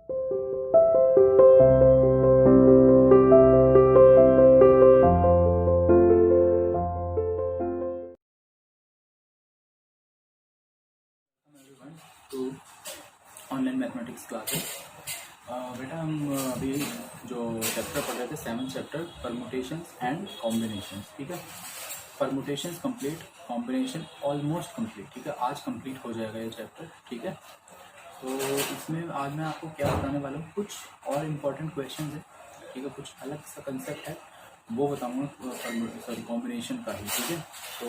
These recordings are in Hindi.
To online mathematics classes. बेटा हम अभी जो चैप्टर पढ़ रहे थे 7th chapter permutations and combinations, ठीक है। Permutations complete, combination almost complete, ठीक है। आज कंप्लीट हो जाएगा ये चैप्टर, ठीक है। तो इसमें आज मैं आपको क्या बताने वाला हूँ, कुछ और इम्पोर्टेंट क्वेश्चन है, ठीक है। कुछ अलग सा कंसेप्ट है वो बताऊँगा कॉम्बिनेशन का ही, ठीक है। तो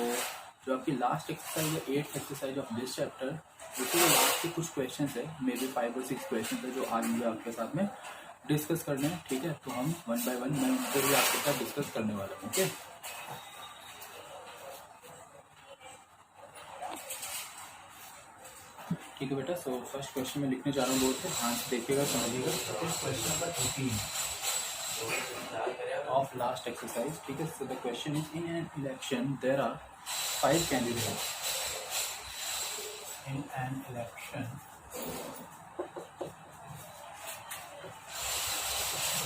जो आपकी लास्ट एक्सरसाइज है 8th exercise of this chapter, उसके लास्ट के कुछ क्वेश्चन है, मे बी 5 और 6 क्वेश्चन है जो आज मुझे आपके साथ में डिस्कस करने हैं, ठीक है। तो हम वन बाय वन मैं उनको भी आपके साथ डिस्कस करने वाला हूँ, ओके। ठीक है बेटा। सो फर्स्ट क्वेश्चन में लिखने जा रहा हूँ बोर्ड पे, ध्यान से देखिएगा, समझिएगा। Question number 18 of last exercise, ठीक है। So the question is in an election there are 5 candidates in an election.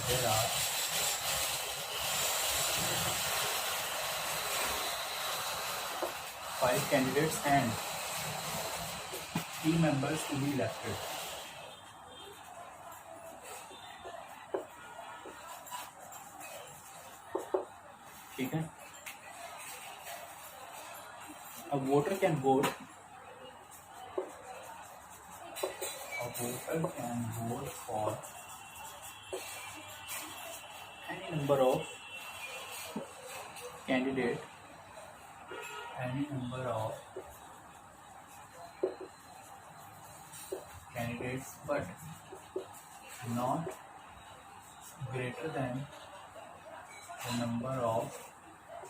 There are 5 candidates and 3 members to be elected. ठीक है। A voter can vote. A voter can vote for any number of candidate, any number of candidates, but not greater than the number of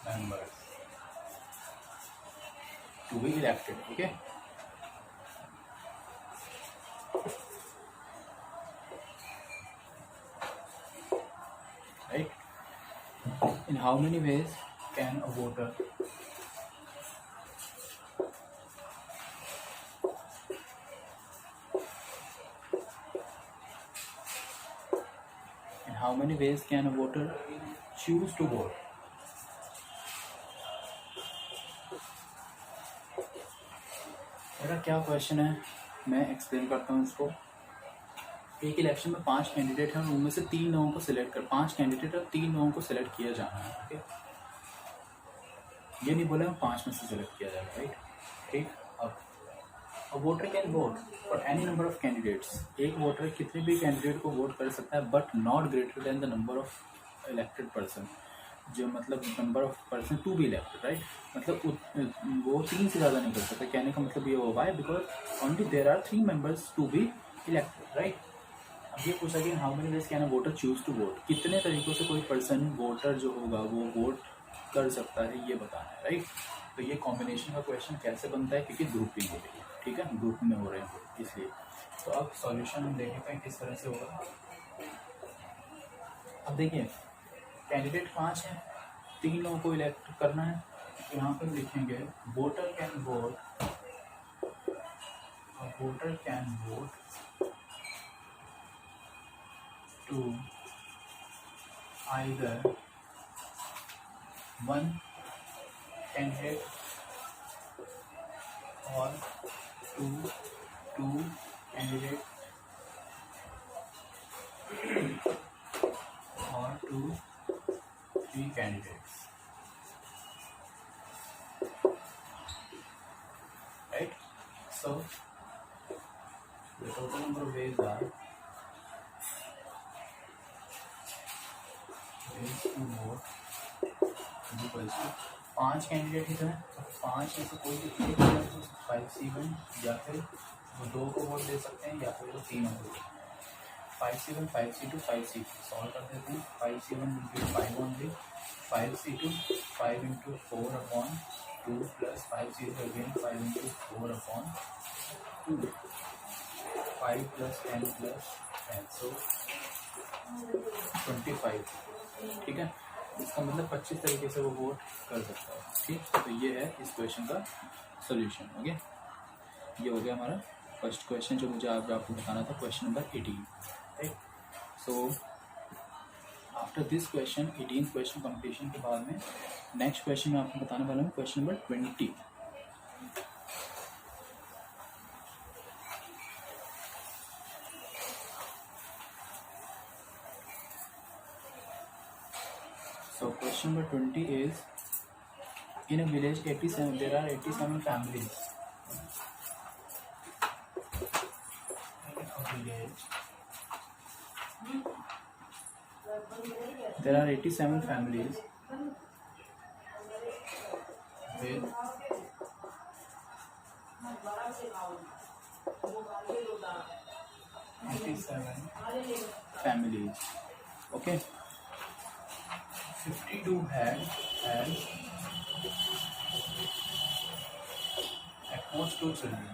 members to be elected. Okay. Right? In how many ways can a voter choose to vote? मेरा क्या क्वेश्चन है, मैं एक्सप्लेन करता हूँ इसको। एक इलेक्शन में 5 कैंडिडेट हैं और उनमें से 3 लोगों को सिलेक्ट कर 5 कैंडिडेट और 3 लोगों को सिलेक्ट किया जाना है, ठीक है। ये नहीं बोला 5 में से सिलेक्ट किया जाएगा, राइट। ठीक। अब voter can vote for any number of candidates. एक वोटर कितने भी कैंडिडेट को वोट कर सकता है, but not greater than the number of elected person, जो मतलब number of person to be elected, right. मतलब वो 3 से ज़्यादा नहीं कर सकता। कहने का मतलब ये होगा because only there are 3 members to be elected, right. अब ये पूछा कि how many ways can a voter choose to vote, कितने तरीकों से कोई पर्सन वोटर जो होगा वो वोट कर सकता है, ये बताना है, राइट। तो ये कॉम्बिनेशन का क्वेश्चन कैसे बनता है, क्योंकि ग्रुपिंग हो रही है, ठीक है, ग्रुप में हो रहे हैं इसलिए। तो अब सॉल्यूशन हम देखें किस तरह से होगा। अब देखिए कैंडिडेट 5 हैं, 3 लोगों को इलेक्ट करना है। यहाँ पर लिखेंगे voter can vote, voter can vote to either one candidate or two candidate or 3 candidates, right? So the total number of ways are to vote equals to 5 candidate है, 5 में से कोई भी 5C1, या फिर वो 2 को वोट दे सकते हैं या फिर वो 3 को। 5C1 5C2 5C3 सॉल्व कर देते हैं। 5C1 into 5 only, 5C2 5 into 4/2 plus 5C3 again 5 into 4/2, 5 plus 10 plus 10, सो 25, ठीक है। इसका मतलब 25 तरीके से वो वोट कर सकता है, ठीक। तो ये है इस क्वेश्चन का सोल्यूशन, ओके। ये हो गया हमारा फर्स्ट क्वेश्चन जो मुझे आज आपको बताना था, question number 18। Right. So after this question 18th question completion के बाद में नेक्स्ट क्वेश्चन मैं आपको बताने वाला हूँ, question number 20. So question number 20 is, in a village 87 there are 87 families. In a village there are 87 families with 87 families. Okay. 52 has at most 2 children.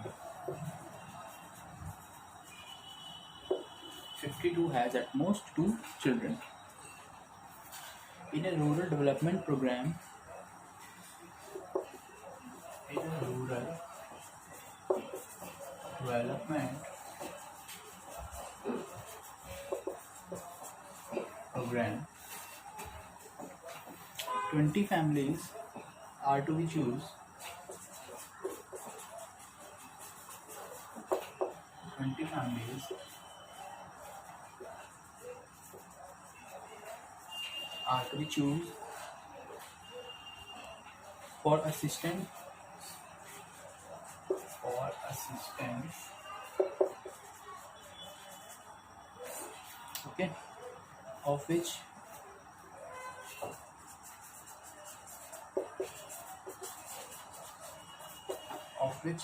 52 has at most 2 children. In a rural development program, program 20 families are to be choose. 20 families are to be choose for assistance okay, of which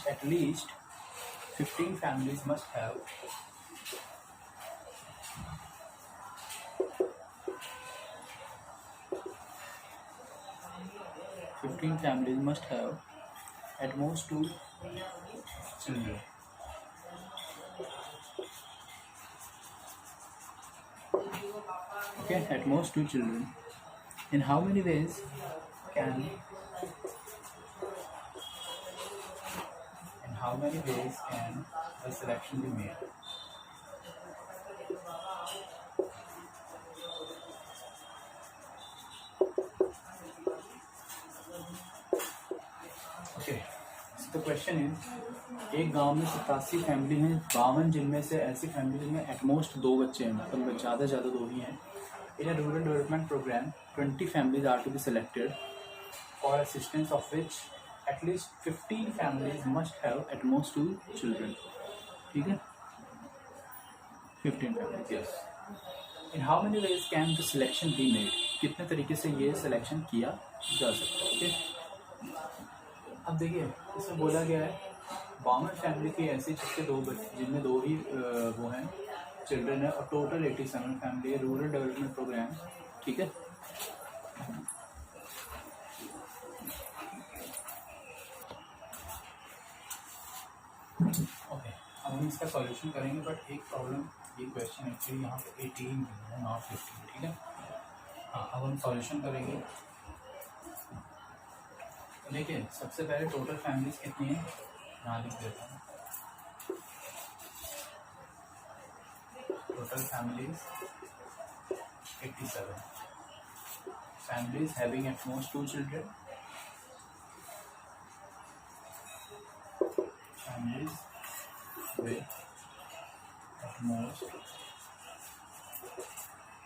at least 15 families must have 15 families must have at most 2 children. Okay, at most 2 children. In how many ways can the selection be made? Okay, so the question is, एक गांव में 87 फैमिली हैं, 52 जिनमें से ऐसी फैमिली में एटमोस्ट 2 बच्चे हैं, मतलब ज़्यादा 2 ही हैं. In a rural development program, 20 families are to be selected, for assistance of which at least 15 families must have at most 2 children. ठीक है, 15 families. Yes. In how many ways can the selection be made? कितने तरीके से ये सिलेक्शन किया जा सकता है? ओके, अब देखिए इसमें बोला गया है 52 फैमिली की ऐसी जिसके 2 बच्चे, जिनमें 2 ही वो हैं चिल्ड्रन है, और टोटल 87 फैमिली है, रूरल डेवलपमेंट प्रोग्राम. ठीक है, ओके. अब हम इसका सॉल्यूशन करेंगे, बट एक प्रॉब्लम, ये क्वेश्चन एक्चुअली यहाँ पे 18 है, नॉट 15. ठीक है, हाँ. अब हम सॉल्यूशन करेंगे. देखिए सबसे पहले टोटल फैमिलीज कितनी है, यहाँ लिख देता हूँ. Total families 87. Families having at most 2 children. Families with at most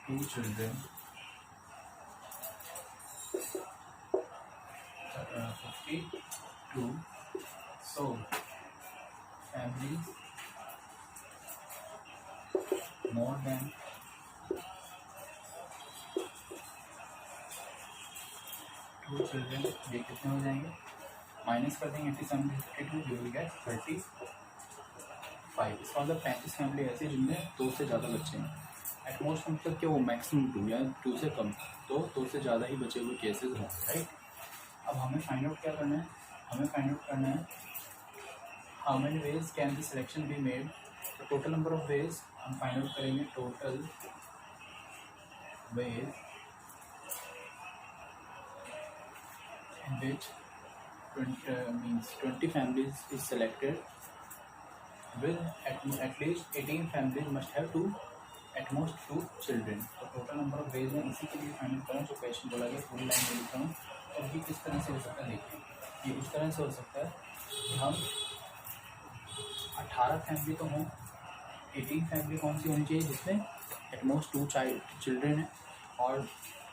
2 children. 52. So families more than 2 children, ये कितने हो जाएंगे, माइनस कर देंगे 87 से 52, यू विल गेट 35. इसका मतलब 35 फैमिली ऐसी जिनमें 2 से ज़्यादा बच्चे हैं. एट मोस्ट मतलब कि वो मैक्सिमम 2 या 2 से कम, तो 2 से ज़्यादा ही बचे हुए केसेस हों. राइट. अब हमें फाइंड आउट क्या करना है, हमें फाइंड आउट करना है how many ways can the selection be made. तो टोटल नंबर ऑफ वेज हम फाइंड आउट करेंगे. Total ways in which 20 families is selected, with at least 18 families must have 2 at most 2 children. तो टोटल नंबर ऑफ वेज में इसी के लिए फाइंड करें जो क्वेश्चन बोला गया, पूरी लाइन में लिखा हूँ। और ये किस तरह से हो सकता है देखिए, ये इस तरह से हो सकता है कि हम 18 फैमिली तो हों, 18 फैमिली कौन सी होनी चाहिए जिसमें एट मोस्ट 2 चिल्ड्रेन है, और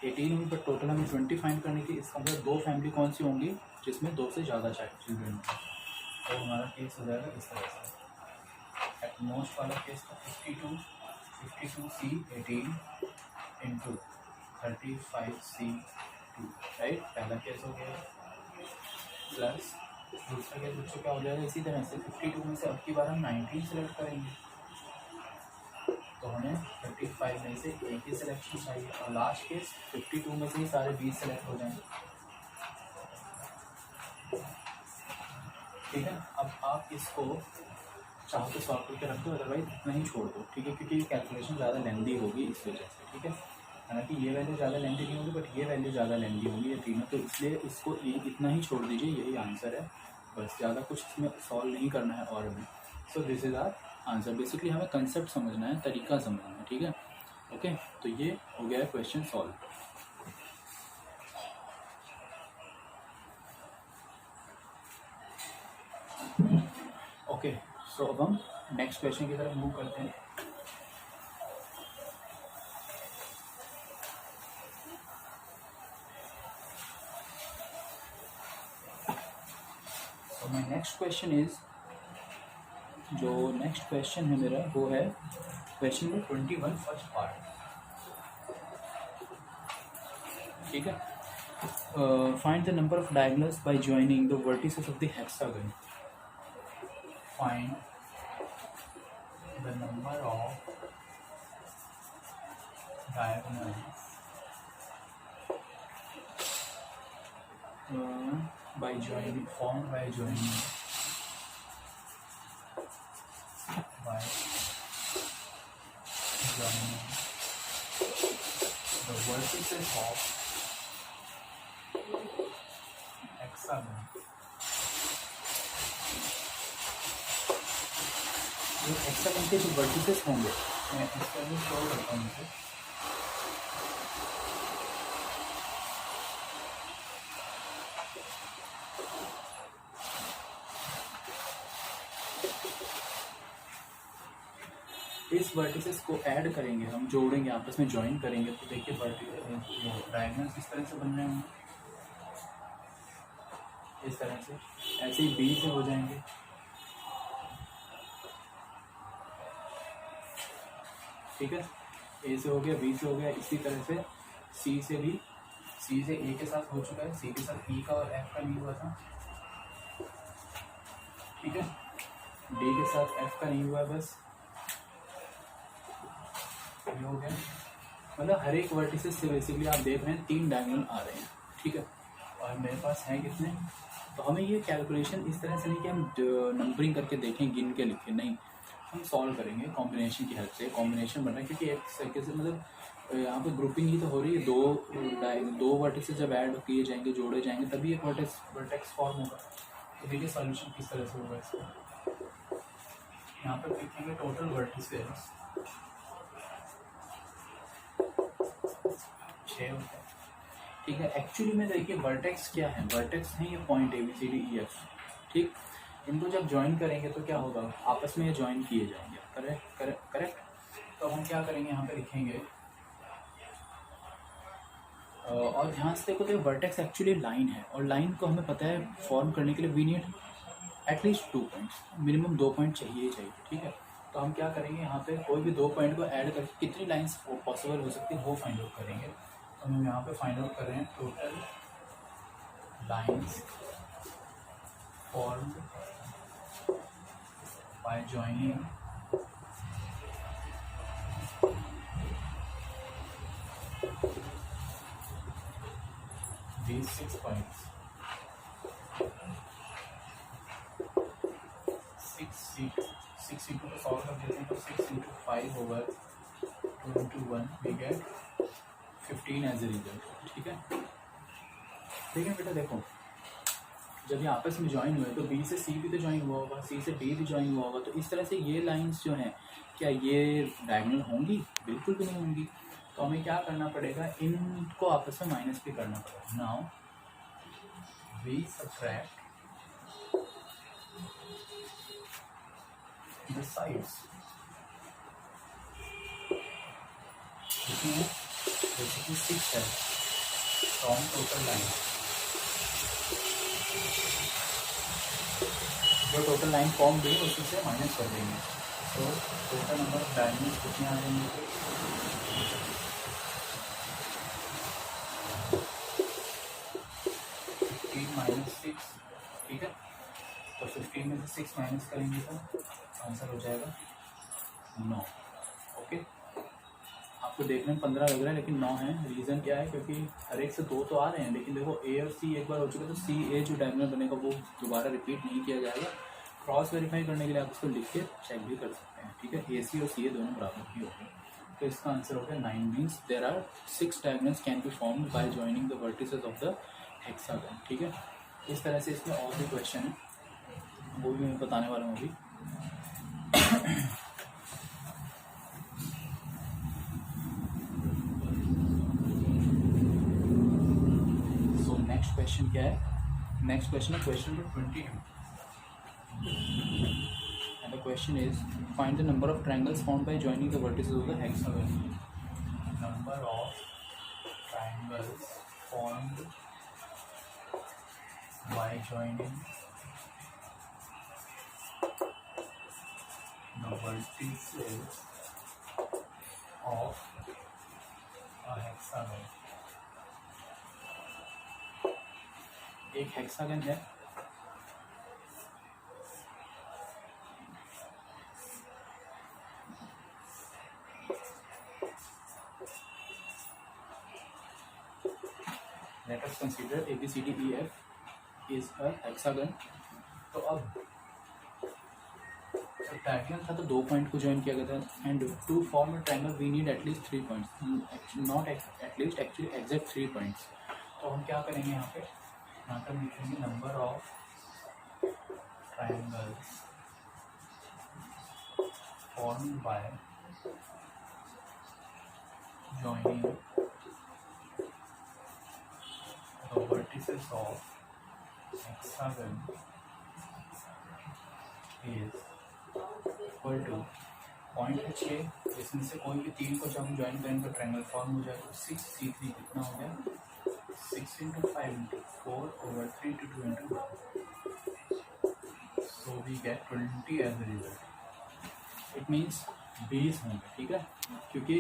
18 हुई पर टोटल हमें 20 फाइंड करने की। इसका मतलब 2 फैमिली कौन सी होंगी जिसमें 2 से ज़्यादा चिल्ड्रेन होंगे। तो हमारा केस हो जाएगा इस तरह से। एट मोस्ट वाला केस था 52C 18 इंटू 35C 2, राइट। पहला केस हो गया, प्लस दूसरा केस बच्चों क्या हो जाएगा इसी तरह से। 52 में से अब की बार हम 19 सेलेक्ट करेंगे, तो हमें 35 में से एक ही सिलेक्शन चाहिए, और लास्ट केस 52 में से ही सारे 20 सेलेक्ट हो जाएंगे, ठीक है। अब आप इसको चाहो तो सॉल्व करके रख दो, अदरवाइज इतना ही छोड़ दो, ठीक है, क्योंकि ये कैलकुलेशन ज़्यादा लेंदी होगी इस वजह से, ठीक है। हालांकि ये वैल्यू ज़्यादा लेंदी नहीं होगी, बट ये वैल्यू ज़्यादा लेंदी होगी ये तीनों, तो इसलिए इसको इतना ही छोड़ दीजिए, यही आंसर है बस, ज़्यादा कुछ इसमें सॉल्व नहीं करना है और भी। So this is our answer. Basically हमें कंसेप्ट समझना है, तरीका समझना है, ठीक है। ओके, तो ये हो गया क्वेश्चन सॉल्व। ओके, सो अब हम नेक्स्ट क्वेश्चन की तरफ मूव करते हैं। So my next question is, जो नेक्स्ट क्वेश्चन है मेरा वो है क्वेश्चन नंबर 21 फर्स्ट पार्ट, ठीक है। Find the number of diagonals bye joining the vertices of the hexagon. Find the number of diagonals by joining, formed by joining the vertices of hexagon। ये हेक्सागन के जो वर्टिसेस होंगे, मैं इसका भी शो करता हूँ मुझे। इस वर्टिसेस को ऐड करेंगे, हम जोड़ेंगे, आपस में ज्वाइन करेंगे, तो देखिए डायगोनल्स इस तरह से बन रहे होंगे, इस तरह से, ऐसे ही बी से हो जाएंगे, ठीक है। ए से हो गया, बी से हो गया, इसी तरह से सी से भी, सी से ए के साथ हो चुका है, सी के साथ ई का और एफ का नहीं हुआ था, ठीक है। डी के साथ एफ का नहीं हुआ, बस ये हो गया। मतलब हर एक वर्टिसेस से बेसिकली आप देख रहे हैं 3 डायगोनल आ रहे हैं, ठीक है। और मेरे पास है कितने, तो हमें ये कैलकुलेशन इस तरह से नहीं कि हम नंबरिंग करके देखें, गिन के लिखें, नहीं, हम सॉल्व करेंगे कॉम्बिनेशन की हेल्प से। कॉम्बिनेशन बन रहा है क्योंकि एक तरीके से मतलब यहाँ पे ग्रुपिंग ही तो हो रही है, दो वर्टिसेस जब ऐड किए जाएंगे, जोड़े जाएंगे, तभी एक वर्टेक्स फॉर्म होगा। तो देखिए सॉल्यूशन किस तरह से होगा इसका। यहाँ पर लिखेंगे टोटल वर्टिसेस 6 होता है, ठीक है। एक्चुअली में देखिए वर्टेक्स क्या है, वर्टेक्स है ये पॉइंट ABCDEF, ठीक। इनको जब ज्वाइन करेंगे तो क्या होगा, आपस में ये ज्वाइन किए जाएंगे, करेक्ट। तो हम क्या करेंगे, यहाँ पे लिखेंगे, और ध्यान से देखो तो वर्टेक्स एक्चुअली लाइन है, और लाइन को हमें पता है फॉर्म करने के लिए we need at least 2 points, minimum 2 point चाहिए, ठीक है। तो हम क्या करेंगे, यहाँ पे कोई भी 2 पॉइंट को ऐड करके कितनी लाइन्स पॉसिबल हो सकती है वो फाइंड आउट करेंगे। तो हम यहाँ पे फाइंड आउट कर रहे हैं total lines formed by joining these 6 points, 6 into को सॉल्व कर देते हैं, तो 6 into 5 होगा, 2 into 1 we get 15 as a result, ठीक है। बेटा देखो जब ये आपस में ज्वाइन हुए तो बी से सी भी तो ज्वाइन हुआ होगा, सी से डी भी ज्वाइन हुआ होगा, तो इस तरह से ये लाइंस जो हैं क्या ये डायगोनल होंगी? बिल्कुल भी नहीं होंगी। तो हमें क्या करना पड़ेगा, इनको आपस में माइनस भी करना पड़ेगा। Now we subtract the sides, कितनी है? बेसिकली 6 है फ्रॉम टोटल लाइन। जो टोटल लाइन फॉर्म हुई उसी से माइनस कर देंगे, तो टोटल नंबर ऑफ डायगोनल्स कितने आ जाएंगे? 15 माइनस 6, ठीक है। तो 15 में से 6 माइनस करेंगे तो आंसर हो जाएगा 9। ओके, आपको देखने में 15 लग रहा है लेकिन 9 है। रीज़न क्या है? क्योंकि हर एक से 2 तो आ रहे हैं, लेकिन देखो ए और सी एक बार हो चुका, तो सी ए जो डायगोनल बनेगा वो दोबारा रिपीट नहीं किया जाएगा। क्रॉस वेरीफाई करने के लिए आप इसको लिख के चेक भी कर सकते हैं, ठीक है। ए सी और सी ए दोनों बराबर ही होंगे, तो इसका आंसर हो गया 9। Means there are 6 diagonals can be formed by joining the vertices of the hexagon, ठीक है। इस तरह से इसमें और भी क्वेश्चन है, वो भी मैं बताने वाला हूँ अभी। सो नेक्स्ट क्वेश्चन क्या है? नेक्स्ट क्वेश्चन है question number 22, and the question is find the number of triangles formed by joining the vertices of the hexagon. Number of triangles formed by joining the vertices of a hexagon. एक हेक्सागन है, let us consider ABCDEF is a hexagon. तो अब जब ट्रायंगल था तो 2 पॉइंट को ज्वाइन किया गया था, and to form a triangle we need at least 3 points, not at least, actually exact 3 points. तो हम क्या करेंगे यहाँ पे, यहाँ पर लिखेंगे number of triangles formed by joining the vertices of hexagon is equal to point है 6, इसमें से कोई भी 3 को जब हम ज्वाइन करेंगे तो ट्रायंगल फॉर्म हो जाएगा। 6 C3 कितना हो गया? 6 into 5 into 4 over 3 to 2 into 1, so we get 20 as a result. It means 20 होंगे, ठीक है, क्योंकि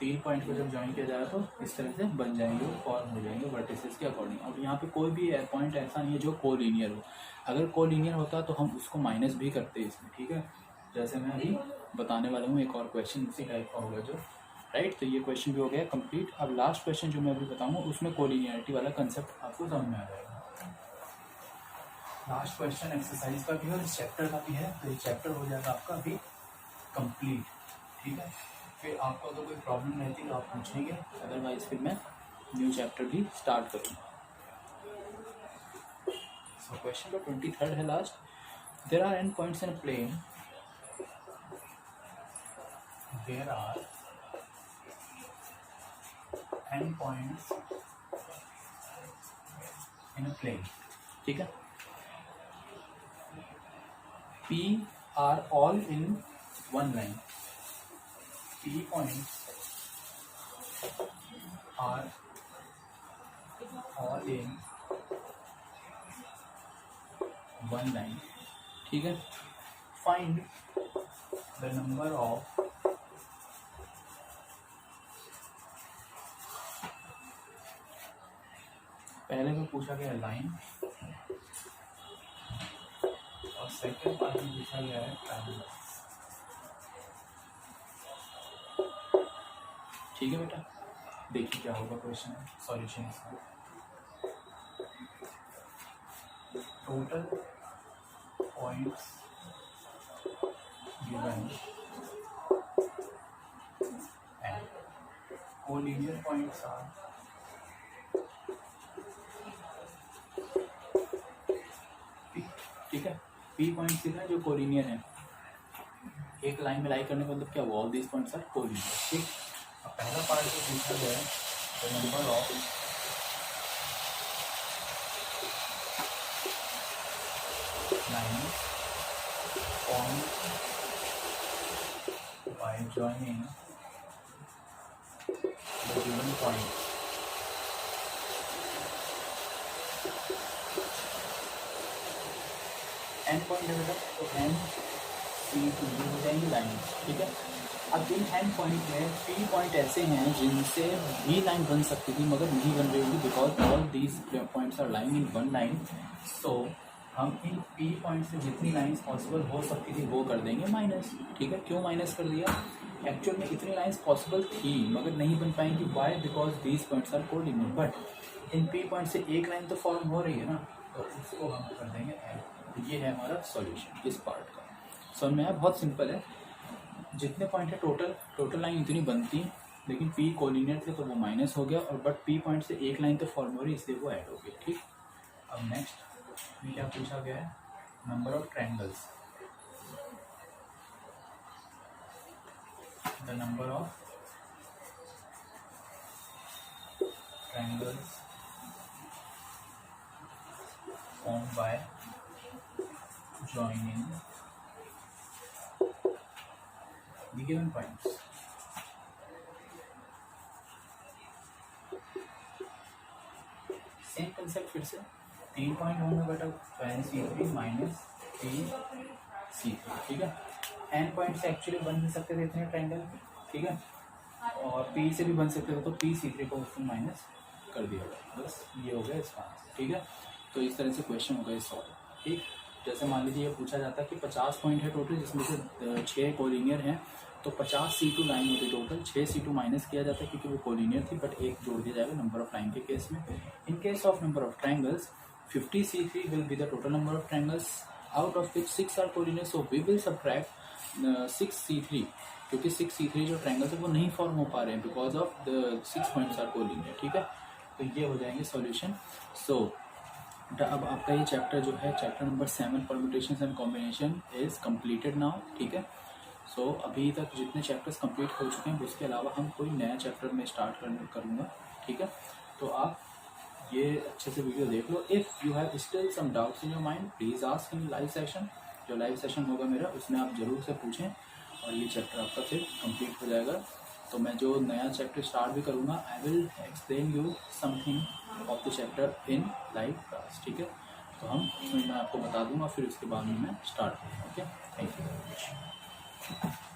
3 पॉइंट को जब ज्वाइन किया जाएगा तो इस तरह से बन जाएंगे, फॉर्म हो जाएंगे वर्टिसेस के अकॉर्डिंग। अब यहाँ पे कोई भी पॉइंट ऐसा नहीं है जो कोलिनियर हो, अगर कोलिनियर होता तो हम उसको माइनस भी करते इसमें, ठीक है। जैसे मैं अभी बताने वाला हूँ, एक और क्वेश्चन इसी टाइप का होगा जो, राइट। तो ये क्वेश्चन भी हो गया कंप्लीट। अब लास्ट क्वेश्चन जो मैं अभी बताऊँगा उसमें कोलिनियरिटी वाला कंसेप्ट आपको समझ में आ जाएगा। लास्ट क्वेश्चन एक्सरसाइज का भी है और इस चैप्टर का भी है, तो ये चैप्टर हो जाएगा आपका अभी कंप्लीट, ठीक है। फिर आपको अगर कोई प्रॉब्लम रहती है तो आप पूछेंगे, अदरवाइज फिर मैं न्यू चैप्टर भी स्टार्ट करूँगा। सो क्वेश्चन का 23rd है last. There are n points in a plane, there are n points in a plane, ठीक है। P are all in one line. P points are all in one line, ठीक है। Find the number of पहले में पूछा गया लाइन और सेकंड पार्ट में पूछा गया है ट्रायंगल, ठीक है बेटा। देखिए क्या होगा क्वेश्चन है, सॉल्यूशन इसका। Total points given and collinear points R P points दिख रहे हैं जो कोलिनियर हैं, एक लाइन में लाई करने का मतलब क्या हुआ, all these points are collinear. ठीक, अब पहला पार्ट जो पूछा गया है the number of lines formed by joining the given point. N point है बेटा, तो एन सी टू हो जाएंगी लाइन। ठीक है, अब इन एन पॉइंट में पी पॉइंट ऐसे हैं जिनसे भी लाइन बन सकती थी मगर नहीं बन रही होगी, because all these points are line in one line. So हम इन पी पॉइंट से जितनी लाइंस पॉसिबल हो सकती थी वो कर देंगे माइनस। ठीक है, क्यों माइनस कर दिया, एक्चुअल में इतनी लाइंस पॉसिबल थी मगर नहीं बन पाएंगी, why, because these points are collinear. But in P point से एक लाइन तो फॉर्म हो रही है ना, तो उसको हम कर देंगे एल। ये है हमारा सॉल्यूशन इस पार्ट का। समझ में आया, बहुत सिंपल है। जितने पॉइंट है टोटल लाइन इतनी बनती, लेकिन पी कोलिनियर थे तो वो माइनस हो गया, और बट पी पॉइंट से एक लाइन तो फॉर्म हो रही इसलिए वो ऐड हो गई। ठीक, अब नेक्स्ट में क्या पूछा गया है, number of triangles, the number of triangles formed by joining the given points. Same concept फिर से, 3 पॉइंट होंगे बेटा, n C three minus P C three. ठीक है, एन पॉइंट से एक्चुअली बन भी सकते थे इतने ट्रायंगल। ठीक है, और पी से भी बन सकते थे, तो पी सी थ्री को उसमें माइनस कर दिया गया, बस ये हो गया इसका आंसर। ठीक है, तो इस तरह से क्वेश्चन हो गए सॉल्व। ठीक, जैसे मान लीजिए ये पूछा जाता है कि 50 पॉइंट है टोटल, जिसमें से 6 कोलिनियर हैं, तो 50 C2 लाइन होती टोटल, 6 C2 माइनस किया जाता है क्योंकि वो कोलिनियर थी, बट एक जोड़ दिया जाएगा नंबर ऑफ लाइन के केस में। In case of number of triangles 50 C3 will be the total number of triangles, out of which 6 are collinear, so we will subtract 6 C3, क्योंकि 6 C3 जो ट्रायंगल्स है वो नहीं फॉर्म हो पा रहे हैं because of the 6 points are collinear. ठीक है, तो ये हो जाएंगे सॉल्यूशन। सो अब आपका ये चैप्टर जो है, chapter number 7 permutations and combination is completed now. ठीक है, सो अभी तक जितने चैप्टर्स कंप्लीट हो चुके हैं उसके अलावा हम कोई नया चैप्टर में स्टार्ट करूँगा। ठीक है, तो आप ये अच्छे से वीडियो देख लो। If you have still some doubts in your mind, please ask in live session. जो लाइव सेशन होगा मेरा, उसमें आप ज़रूर से पूछें और ये चैप्टर आपका फिर कंप्लीट हो जाएगा। तो मैं जो नया चैप्टर स्टार्ट भी करूँगा, I will explain you something of the chapter in live class. ठीक है, तो उसमें मैं आपको बता दूंगा, फिर उसके बाद में मैं स्टार्ट करूँगा। Okay, thank you very much.